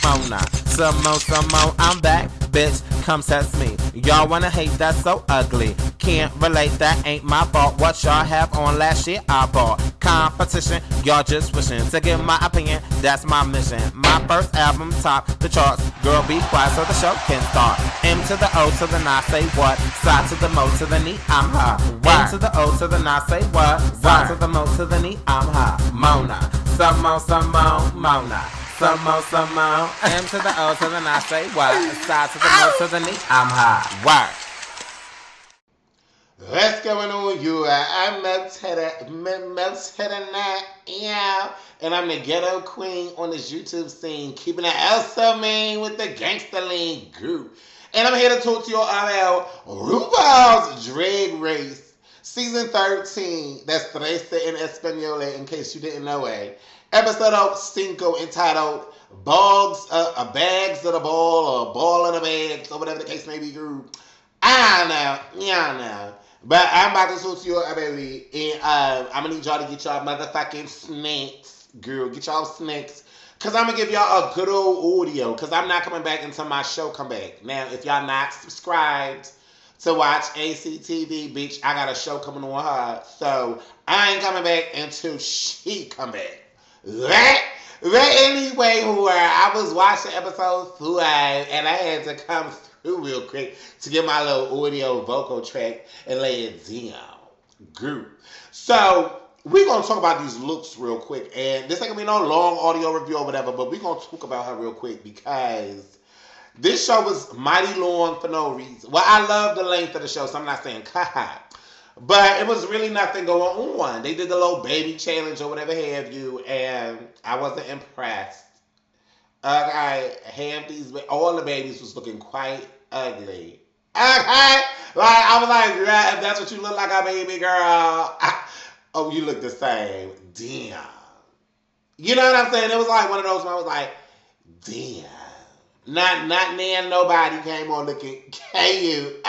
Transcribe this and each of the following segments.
Mona. Samone, I'm back, bitch, come test me. Y'all wanna hate, that's so ugly. Can't relate, that ain't my fault. What y'all have on last year, I bought. Competition, y'all just wishing to give my opinion, that's my mission. My first album, top the charts. Girl, be quiet so the show can start. M to the O to the N, say what? Side to the Mo to the knee, I'm her. M to the O to the N, say what? Side to the Mo to the knee, I'm her. Mona. Samone, Mona. Samone. M to the O to the N, say what? Side to the Mo to the knee, I'm her. Work. What's going on, you? I'm melted night, yeah. And I'm the ghetto queen on this YouTube scene, keeping it also mean with the gangster lean group. And I'm here to talk to you about RuPaul's Drag Race, Season 13. That's 13 in Espanol, in case you didn't know it. Episode 5, entitled Bags of the Ball, or Ball of the Bags, or whatever the case may be, group. I know. But I'm about to talk to you about it, and I'm going to need y'all to get y'all motherfucking snacks, girl. Get y'all snacks, because I'm going to give y'all a good old audio, because I'm not coming back until my show come back. Now, if y'all not subscribed to watch ACTV, bitch, I got a show coming on her, so I ain't coming back until she come back. But anyway, I was watching episode 5, and I had to come through real quick to get my little audio vocal track and lay it down. Group. So, we're going to talk about these looks real quick, and this ain't going to be no long audio review or whatever, but we're going to talk about her real quick, because this show was mighty long for no reason. Well, I love the length of the show, so I'm not saying cut. But it was really nothing going on. They did the little baby challenge or whatever have you, and I wasn't impressed. All the babies was looking quite ugly. Okay? Like, I was like, girl, if that's what you look like, a baby girl. Oh, you look the same. Damn. You know what I'm saying? It was like one of those where I was like, damn. Not nan nobody came on looking cute.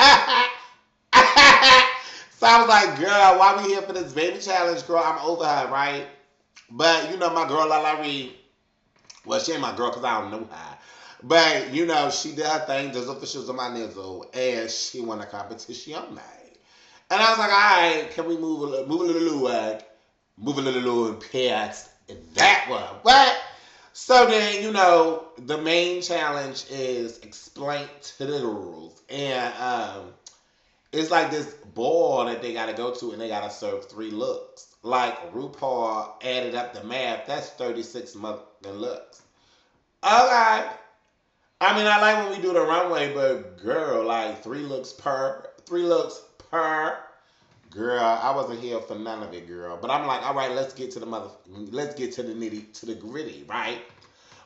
So I was like, girl, why we here for this baby challenge, girl? I'm over her, right? But, you know, my girl, Lalari, well, she ain't my girl because I don't know her. But, you know, she did her thing, just officials on my nizzle, and she won a competition night. And I was like, all right, can we move a little past that one? What? So then, you know, the main challenge is explain to the girls. And, it's like this ball that they got to go to, and they got to serve 3 looks. Like, RuPaul added up the math. That's 36 motherfucking looks. Okay. I mean, I like when we do the runway, but girl, like 3 looks per. Girl, I wasn't here for none of it, girl. But I'm like, all right, let's get to the gritty, right?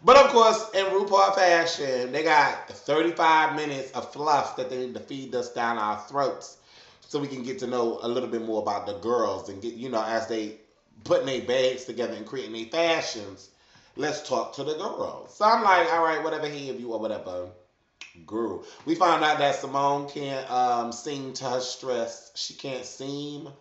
But of course, in RuPaul fashion, they got 35 minutes of fluff that they need to feed us down our throats so we can get to know a little bit more about the girls and get, you know, as they putting their bags together and creating their fashions, let's talk to the girls. So I'm like, all right, whatever have you or whatever. Girl. We found out that Samone can't sing to her stress. She can't sing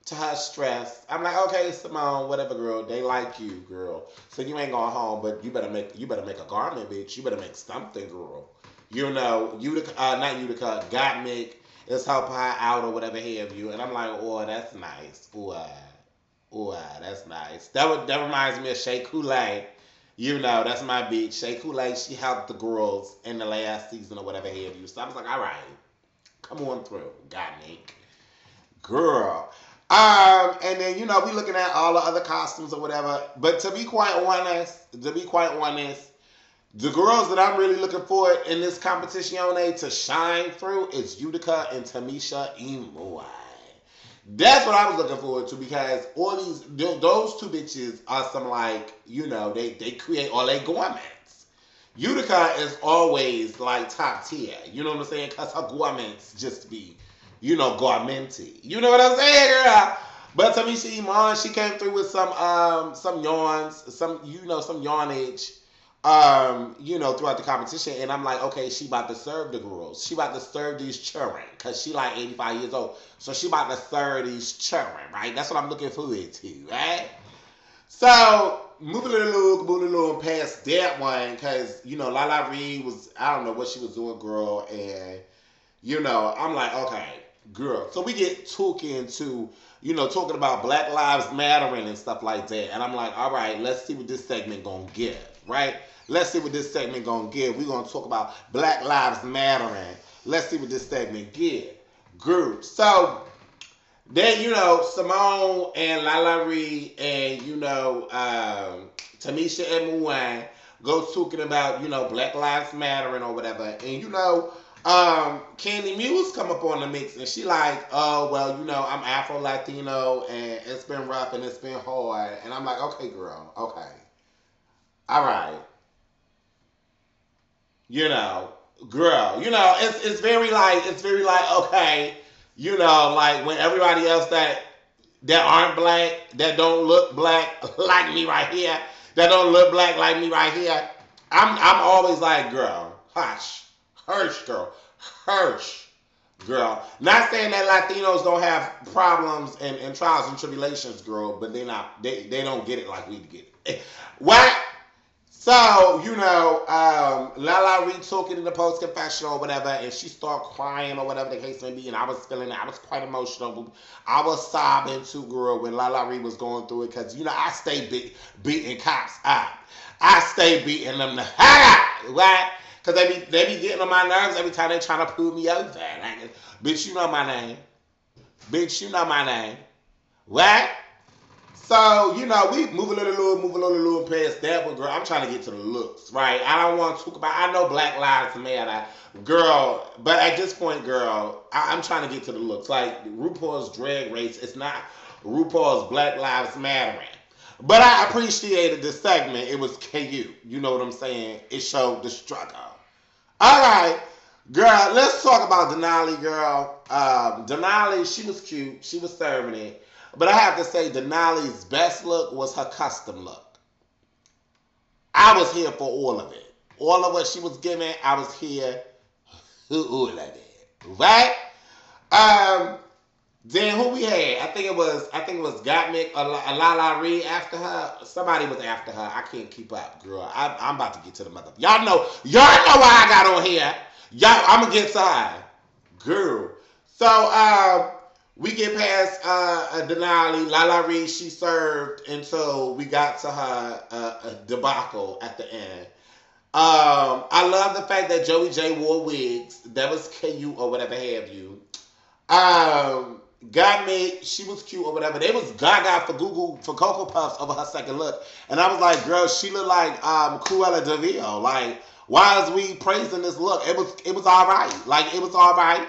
to her stress. I'm like, okay, Samone, whatever, girl. They like you, girl. So you ain't going home, but you better make a garment, bitch. You better make something, girl. You know, not Utica, Gottmik is help her out or whatever have you. And I'm like, oh, that's nice. That's nice. That reminds me of Shea Coulee. You know, that's my bitch. Shea Coulee, she helped the girls in the last season or whatever have you. So I was like, all right, come on through, Gottmik. Girl. And then, you know, we looking at all the other costumes or whatever. But to be quite honest, the girls that I'm really looking for in this competition to shine through is Utica and Tamisha Imoy. That's what I was looking forward to, because those 2 bitches are some, like, you know, they create all their garments. Utica is always like top tier. You know what I'm saying? Because her garments just be, you know, garmenty. You know what I'm saying, girl? But Tamisha Iman, she came through with some yarns, some yarnage, you know, throughout the competition. And I'm like, okay, she about to serve the girls. She about to serve these children, because she like 85 years old. So she about to serve these children, right? That's what I'm looking forward to, right? So moving along past that one, because Lala Reed was, I don't know what she was doing, girl, and I'm like, okay, girl. So we get talking to, talking about Black Lives Mattering and stuff like that, and I'm like, all right, let's see what this segment gonna give, right? Let's see what this segment gonna give. We're gonna talk about Black Lives Mattering. Let's see what this segment give, girl. So then, Samone and Lala Reed and, Tamisha and Muan go talking about, Black Lives Mattering or whatever. And, Candy Muse come up on the mix and she like, oh, well, I'm Afro-Latino and it's been rough and it's been hard. And I'm like, okay, girl, okay. All right. Girl, it's very like, okay, like when everybody else that aren't black, that don't look black like me right here, that don't look black like me right here, I'm always like, girl, hush, girl, girl. Not saying that Latinos don't have problems and trials and tribulations, girl, but they don't get it like we get it. What? So, Lala Reed talking in the post confessional or whatever, and she started crying or whatever the case may be, and I was feeling it. I was quite emotional. I was sobbing too, girl, when Lala Reed was going through it, because, I stay beating cops up. I stay beating them the heck out, right? Because they be getting on my nerves every time they trying to pull me over. Like, bitch, you know my name. Bitch, you know my name. What? So, we move a little past that, but girl, I'm trying to get to the looks, right? I don't want to talk about, I know Black Lives Matter, girl, but at this point, girl, I'm trying to get to the looks. Like, RuPaul's Drag Race, it's not RuPaul's Black Lives Mattering. But I appreciated this segment. It was KU. You know what I'm saying? It showed the struggle. All right, girl, let's talk about Denali, girl. Denali, she was cute. She was serving it. But I have to say, Denali's best look was her custom look. I was here for all of it. All of what she was giving, I was here for all of it. Right? Then who we had? I think it was Gottmik or Lala Reed after her. Somebody was after her. I can't keep up, girl. I'm about to get to the mother. Y'all know why I got on here. I'm gonna get to her, girl. So we get past Denali. Lala Reed, she served until we got to her debacle at the end. I love the fact that Joey J wore wigs. That was KU or whatever have you. Gottmik, she was cute or whatever. They was gaga for Cocoa Puffs over her second look. And I was like, girl, she looked like Cruella de Vil. Like, why is we praising this look? It was alright. Like, it was alright.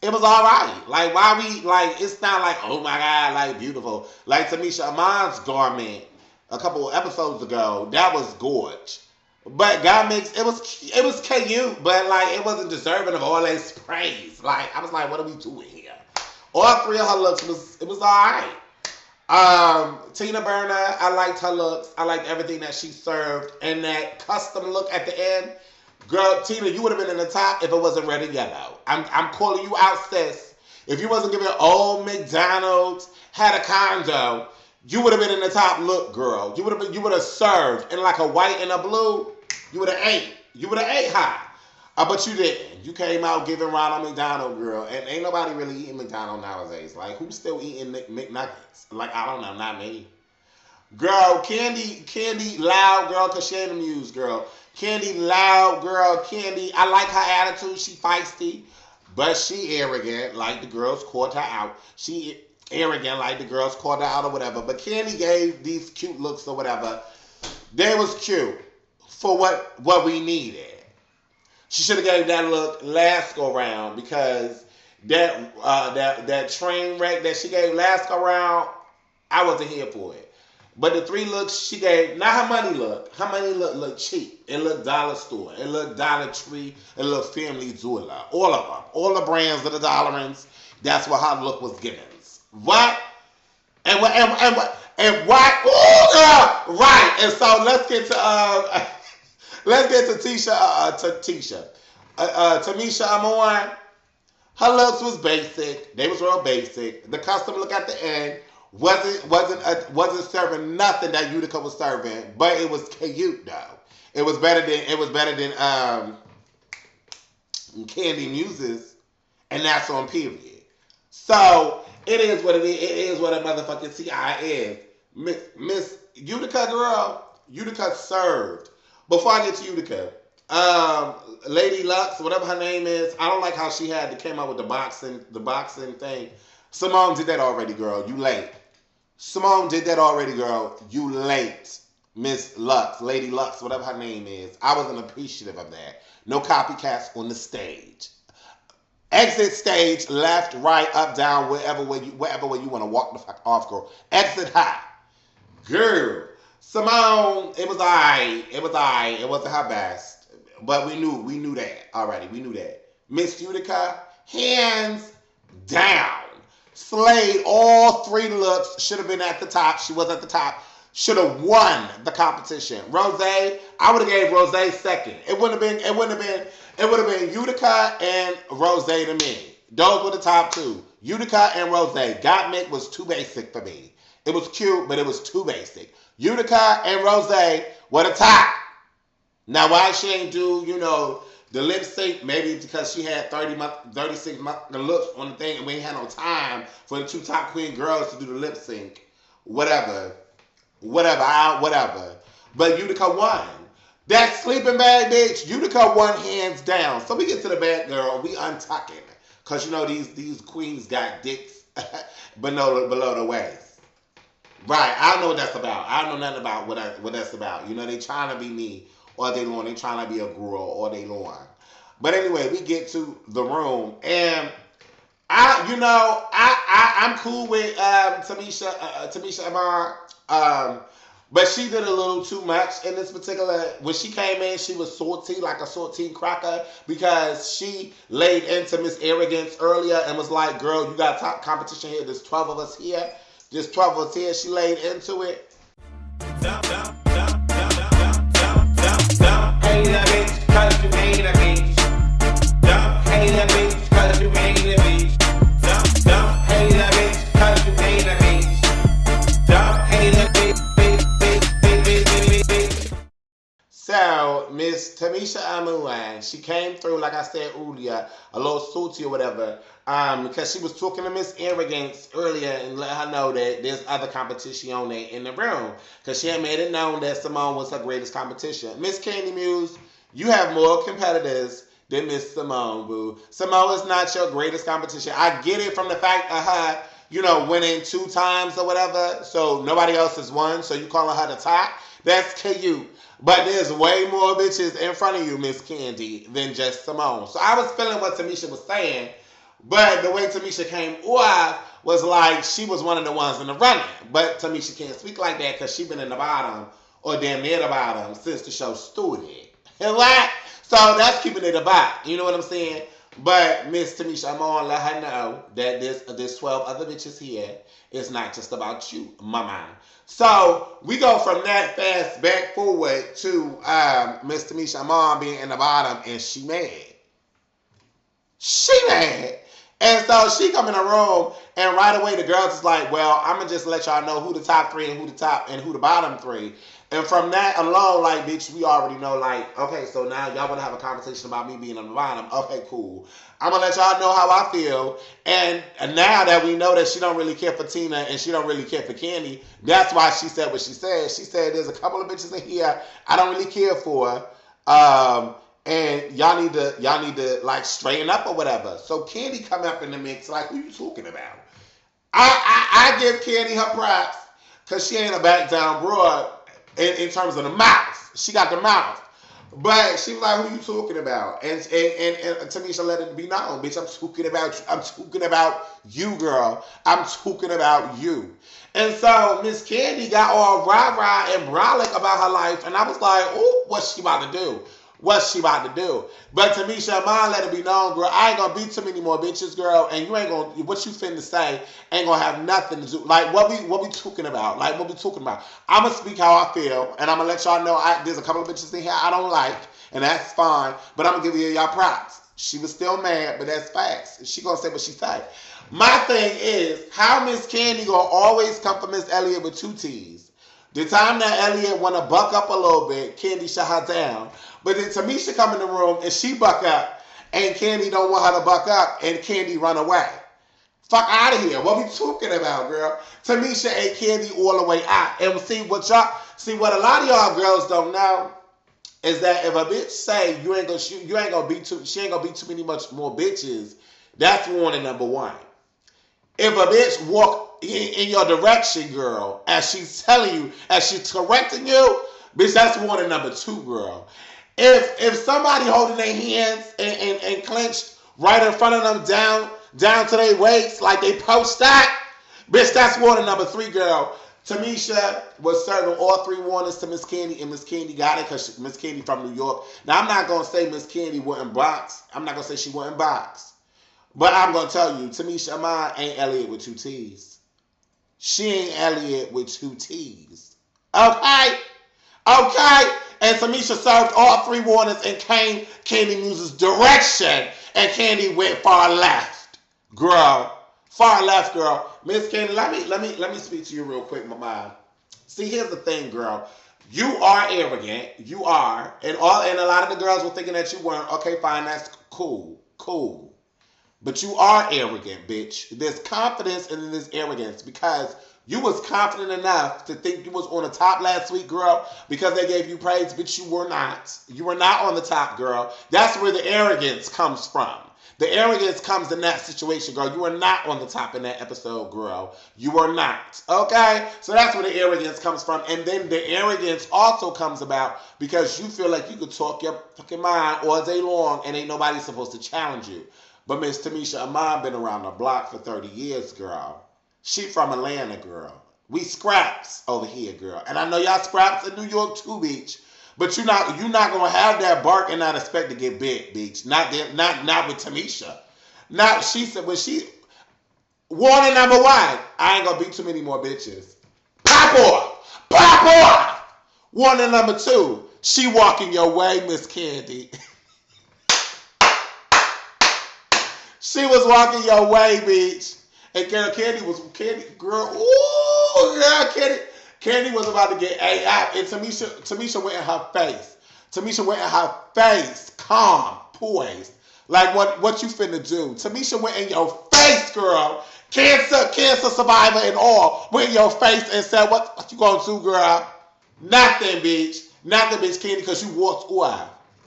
It was alright. Like, why we, like, it's not like, oh my God, like, beautiful. Like, Tamisha Iman's garment a couple of episodes ago, that was gorge. But Gottmik's, it was KU, but, like, it wasn't deserving of all this praise. Like, I was like, what are we doing here? All three of her looks it was alright. Tina Burner, I liked her looks. I liked everything that she served. And that custom look at the end, girl, Tina, you would have been in the top if it wasn't red and yellow. I'm calling you out, sis. If you wasn't giving old McDonald's had a condo, you would have been in the top look, girl. You would have served in like a white and a blue. You would have ate. You would have ate high. But you didn't. You came out giving Ronald McDonald, girl. And ain't nobody really eating McDonald's nowadays. Like, who's still eating McNuggets? Like, I don't know, not me. Girl, Candy loud, girl, because she ain't amused, girl. Candy loud, girl. Candy, I like her attitude. She feisty. But she arrogant, like the girls called her out. She arrogant, like the girls called her out or whatever. But Candy gave these cute looks or whatever. They was cute for what we needed. She should have gave that look last go round, because that train wreck that she gave last go round, I wasn't here for it. But the three looks she gave, not her money look. Her money looked cheap. It looked dollar store. It looked Dollar Tree. It looked Family Zula. All of them. All the brands of the dollarins. That's what her look was giving. What? And what? Ooh, girl! Right. And so let's get to Tamisha Amore. Her looks was basic. They was real basic. The custom look at the end wasn't serving nothing that Utica was serving, but it was cute though. It was better than Candy Muses, and that's on period. So it is what it is. It is what a motherfucking CI is. Miss Utica girl, Utica served. Before I get to Utica, Lady Lux, whatever her name is, I don't like how she came up with the boxing thing. Samone did that already, girl. You late. Samone did that already, girl. You late. Miss Lux, Lady Lux, whatever her name is. I wasn't appreciative of that. No copycats on the stage. Exit stage, left, right, up, down, wherever way you want to walk the fuck off, girl. Exit high. Girl. Simone, it was alright. It wasn't her best. But we knew that already. We knew that. Miss Utica, hands down. Slayed all three looks. Should have been at the top. She was at the top. Should have won the competition. Rose, I would have gave Rose second. It would have been Utica and Rose to me. Those were the top two. Utica and Rose. Gottmik was too basic for me. It was cute, but it was too basic. Utica and Rose were the top. Now why she ain't do, the lip sync, maybe because she had 36 looks on the thing and we ain't had no time for the two top queen girls to do the lip sync. Whatever. But Utica won. That sleeping bag, bitch, Utica won hands down. So we get to the bad girl, we untucking. Because these queens got dicks below the waist. Right, I don't know what that's about. I don't know nothing about what that's about. They trying to be me all day long. They trying to be a girl all day long. But anyway, we get to the room. And I'm cool with Tamisha Amar. But she did a little too much in this particular. When she came in, she was salty like a saltine cracker because she laid into Miss Arrogance earlier and was like, "Girl, you got top competition here. There's 12 of us here. There's 12 of us here." She laid into it. Hey, that bitch, 'cause you ain't a bitch. Hey, that bitch, 'cause you ain't a bitch. Hey, that bitch, 'cause you ain't a bitch. Hey, that bitch. So, Miss Tamisha Amuan, she came through, like I said earlier, a little salty or whatever, because she was talking to Miss Arrogance earlier and let her know that there's other competition on there in the room, because she had made it known that Simone was her greatest competition. Miss Candy Muse, you have more competitors than Miss Simone, boo. Simone is not your greatest competition. I get it from the fact of her, winning 2 times or whatever, so nobody else has won, so you calling her the top. That's cute. But there's way more bitches in front of you, Miss Candy, than just Simone. So I was feeling what Tamisha was saying, but the way Tamisha came off was like she was one of the ones in the running. But Tamisha can't speak like that because she's been in the bottom or damn near the bottom since the show started. And what? So that's keeping it about. You know what I'm saying? But Miss Tamisha, I'm gonna let her know that there's 12 other bitches here. It's not just about you, mama. So we go from that fast back forward to Miss Tamisha Amon being in the bottom, and she mad. She mad. And so she come in the room, and right away the girls is like, well, I'm gonna just let y'all know who the top 3 and who the bottom 3. And from that alone, like, bitch, we already know, like, okay, so now y'all want to have a conversation about me being on the bottom. Okay, cool. I'm going to let y'all know how I feel. And now that we know that she don't really care for Tina and she don't really care for Candy, that's why she said what she said. She said there's a couple of bitches in here I don't really care for. And y'all need to, like, straighten up or whatever. So Candy come up in the mix, like, who you talking about? I give Candy her props because she ain't a back down broad. In terms of the mouth. She got the mouth. But she was like, who you talking about? And Tamisha let it be known, bitch, I'm talking about you. I'm talking about you, girl. I'm talking about you. And so Miss Candy got all rah-rah and brolic about her life. And I was like, oh, what's she about to do? What's she about to do? But Tamisha Amon let it be known, girl, I ain't gonna beat too many more bitches, girl, and you ain't gonna, what you finna say ain't gonna have nothing to do. Like, what we talking about? Like, what we talking about? I'm gonna speak how I feel, and I'm gonna let y'all know there's a couple of bitches in here I don't like, and that's fine, but I'm gonna give y'all props. She was still mad, but that's facts. She gonna say what she say. My thing is, how Miss Candy gonna always come for Miss Elliott with two T's? The time that Elliott wanna buck up a little bit, Candy shut her down. But then Tamisha come in the room and she buck up, and Candy don't want her to buck up, and Candy run away. Fuck out of here. What we talking about, girl? Tamisha ate Candy all the way out. And see what a lot of y'all girls don't know is that if a bitch say you ain't gonna be too many much more bitches, that's warning number one. If a bitch walk in your direction, girl, as she's telling you, as she's correcting you, bitch, that's warning number two, girl. If somebody holding their hands and clenched right in front of them down to their waist like they post that, bitch, that's warning number three, girl. Tamisha was serving all three warnings to Miss Candy, and Miss Candy got it because Miss Candy from New York. Now, I'm not going to say Miss Candy wouldn't box. I'm not going to say she wouldn't box. But I'm going to tell you, Tamisha Iman ain't Elliott with two T's. She ain't Elliott with two T's. Okay? Okay? And Tamisha served all three warnings and came Candy Muse's direction, and Candy went far left. Girl. Far left, girl. Miss Candy, let me speak to you real quick, my mom. See, here's the thing, girl. You are arrogant. You are. And a lot of the girls were thinking that you weren't. Okay, fine, that's cool. Cool. But you are arrogant, bitch. There's confidence and then there's arrogance because you was confident enough to think you was on the top last week, girl, because they gave you praise, but you were not. You were not on the top, girl. That's where the arrogance comes from. The arrogance comes in that situation, girl. You are not on the top in that episode, girl. You are not. Okay? So that's where the arrogance comes from. And then the arrogance also comes about because you feel like you could talk your fucking mind all day long and ain't nobody supposed to challenge you. But Miss Tamisha Iman been around the block for 30 years, girl. She from Atlanta, girl. We scraps over here, girl. And I know y'all scraps in New York too, bitch. But you're not gonna have that bark and not expect to get bit, bitch. Not with Tamisha. Now she said warning number one, I ain't gonna beat too many more bitches. Pop off! Pop off! Warning number two, she walking your way, Miss Candy. She was walking your way, bitch. And Candy, Candy was about to get AI, and Tamisha went in her face. Tamisha went in her face, calm, poised. Like what you finna do? Tamisha went in your face, girl. Cancer survivor and all. Went in your face and said, what you gonna do, girl? Nothing, bitch. Nothing, bitch, Candy, because you walked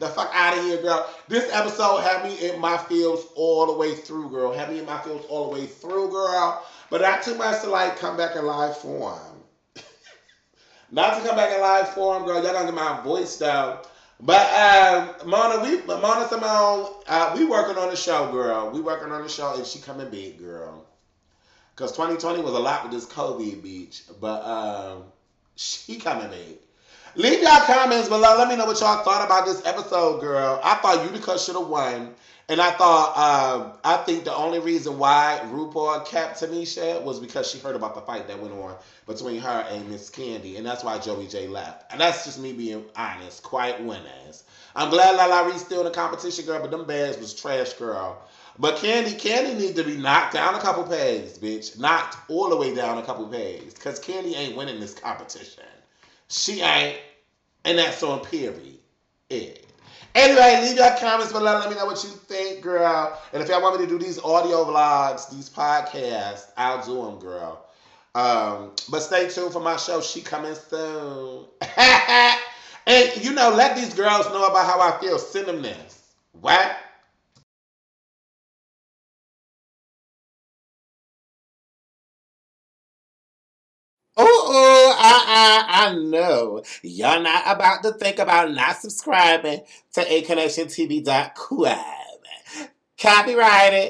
the fuck out of here, girl. This episode had me in my feels all the way through, girl. Had me in my feels all the way through, girl. But not too much to come back in live form. Not to come back in live form, girl. Y'all gonna get my voice down. But Mona Simone, we working on the show, girl. We working on the show, and she coming big, girl. Cause 2020 was a lot with this COVID, bitch. But she coming big. Leave y'all comments below. Let me know what y'all thought about this episode, girl. I thought Utica should have won. And I think the only reason why RuPaul kept Tamisha was because she heard about the fight that went on between her and Miss Candy. And that's why Joey J left. And that's just me being honest, quite winners. I'm glad Lala Ree's still in the competition, girl, but them bags was trash, girl. But Candy need to be knocked down a couple pegs, bitch. Knocked all the way down a couple pegs. Because Candy ain't winning this competition. She ain't. And that's on period. Anyway, leave your comments below. Let me know what you think, girl. And if y'all want me to do these audio vlogs, these podcasts, I'll do them, girl. But stay tuned for my show. She coming soon. And, let these girls know about how I feel. Send them this. What? I know. Y'all not about to think about not subscribing to aconnectiontv.com. Copyrighted.